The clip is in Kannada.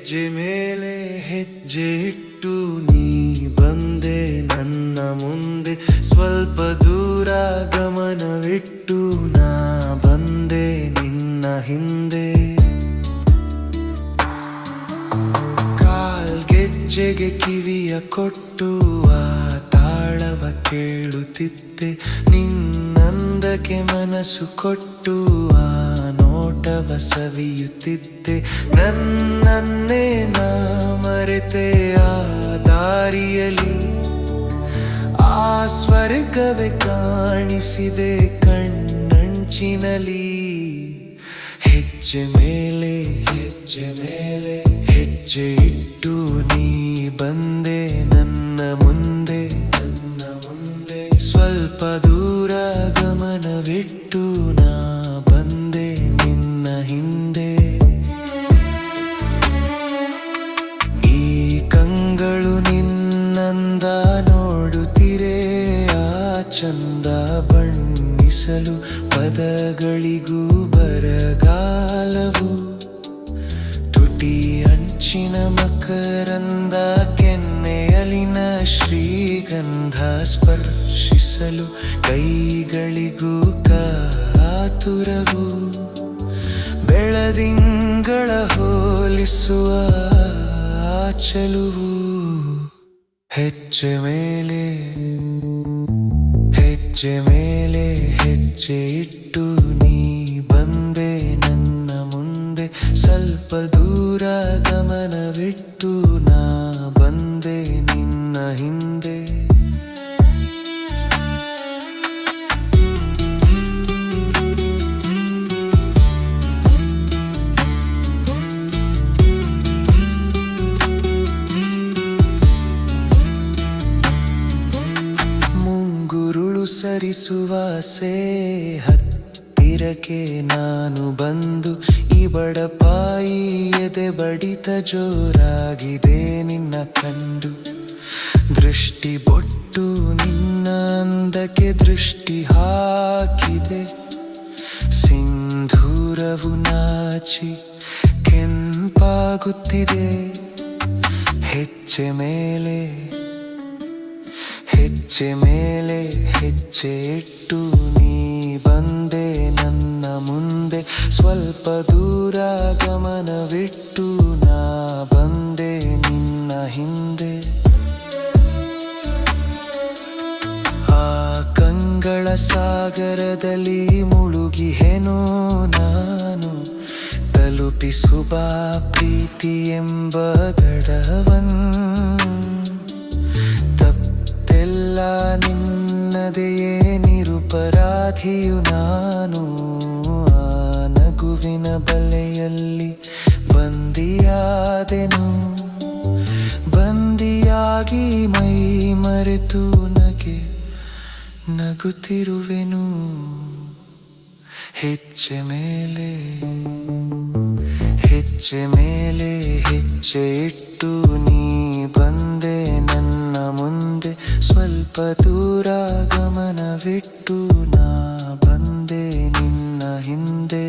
ಹೆಜ್ಜೆ ಮೇಲೆ ಹೆಜ್ಜೆ ಇಟ್ಟು ನೀ ಬಂದೆ ನನ್ನ ಮುಂದೆ, ಸ್ವಲ್ಪ ದೂರ ಗಮನವಿಟ್ಟು ನಾ ಬಂದೆ ನಿನ್ನ ಹಿಂದೆ. ಕಾಲ್ಗೆಜ್ಜೆಗೆ ಕಿವಿಯ ಕೊಟ್ಟು ಆ ತಾಳವ ಕೇಳುತ್ತಿದ್ದೆ, ನಿನ್ನಂದಕ್ಕೆ ಮನಸ್ಸು ಕೊಟ್ಟು ಆ ನೋಟವ ಸವಿಯುತ್ತಿದ್ದೆ. ನನ್ನನ್ನೇ ನಾ ಮರೆತೆ ಆ ದಾರಿಯಲ್ಲಿ, ಆ ಸ್ವರ್ಗವೇ ಕಾಣಿಸಿದೆ ಕಣ್ಣಂಚಿನಲ್ಲಿ. ಹೆಜ್ಜೆ ಮೇಲೆ ಹೆಜ್ಜೆ ಮೇಲೆ ಹೆಜ್ಜೆ ಇಟ್ಟು ನೀ ಬಂದೆ ನನ್ನ ಮುಂದೆ, ನನ್ನ ಮುಂದೆ ಸ್ವಲ್ಪ ದೂರ ಗಮನವಿಟ್ಟು ನಾ ಬಂದೆ ನಿನ್ನ ಹಿಂದೆ. ಈ ಕಂಗಳು ನಿನ್ನಂದ ನೋಡುತ್ತಿರೆ, ಆ ಚಂದ ಬಣ್ಣಿಸಲು ಪದಗಳಿಗೂ ಬರಗಾಲವು. ತುಟಿ ಅಂಚಿನ ಮಕರಂದ ಕೆನ್ನೆಯಲಿನ ಶ್ರೀಗಂಧ ಸ್ಪರ್ಶಿಸಲು ಕೈಗಳಿಗೂ ಕಾತುರವು. ಬೆಳದಿಂಗಳ ಹೋಲಿಸುವ ಚೆಲುವು. ಹೆಜ್ಜೆ ಮೇಲೆ ಹೆಜ್ಜೆ ಮೇಲೆ ಹೆಜ್ಜೆ ಇಟ್ಟು ನೀ ಬಂದೆ ನನ್ನ ಮುಂದೆ, ಸ್ವಲ್ಪ ದೂರ ಗಮನವಿಟ್ಟು ನಾ ಬಂದೆ ನಿನ್ನ ಹಿಂದೆ. ಮುಂಗುರುಳು ಸರಿಸುವಾಸೆ ಹತ್ತಿರಕ್ಕೆ ನಾನು ಬಂದು, ಈ ಬಡಪಾಯಿ ಎದೆ ಬಡಿತ ಜೋರಾಗಿದೆ ನಿನ್ನ ಕಂಡು. ದೃಷ್ಟಿ ಬೊಟ್ಟು ನಿನ್ನ ಅಂದಕ್ಕೆ ದೃಷ್ಟಿ ಹಾಕಿದೆ, ಸಿಂಧೂರವು ನಾಚಿ ಕೆಂಪಾಗುತ್ತಿದೆ. ಹೆಜ್ಜೆ ಮೇಲೆ ಹೆಜ್ಜೆ ಮೇಲೆ ಹೆಜ್ಜೆ ಇಟ್ಟು ನೀ ಬಂದೆ ನನ್ನ ಮುಂದೆ, ಸ್ವಲ್ಪ ದೂರ ಗಮನವಿಟ್ಟು ನಾ ಬಂದೆ ನಿನ್ನ ಹಿಂದೆ. ಆ ಕಂಗಳ ಸಾಗರದಲ್ಲಿ ಮುಳುಗಿಹೆನು ನಾನು, ತಲುಪಿಸುವ ಪ್ರೀತಿ ಎಂಬ ದಡವನ್ನು. ತಪ್ಪೆಲ್ಲ ನಿನ್ನದೆಯೇ, ನಿರಪರಾಧಿಯು ನಾನು. ಆ ನಗುವಿನ ಬಲೆಯಲ್ಲಿ ಬಂದಿಯಾದೆನು, ಬಂದಿಯಾಗಿ ಮೈ ಮರೆತು ನಗುತ್ತಿರುವೆನು. ಹೆಜ್ಜೆ ಮೇಲೆ ಹೆಜ್ಜೆ ಮೇಲೆ ಹೆಜ್ಜೆ ಇಟ್ಟು ನೀ ಬಂದೆ ನನ್ನ ಮುಂದೆ, ಸ್ವಲ್ಪ ದೂರ ಗಮನವಿಟ್ಟು ನಾ ಬಂದೆ ನಿನ್ನ ಹಿಂದೆ.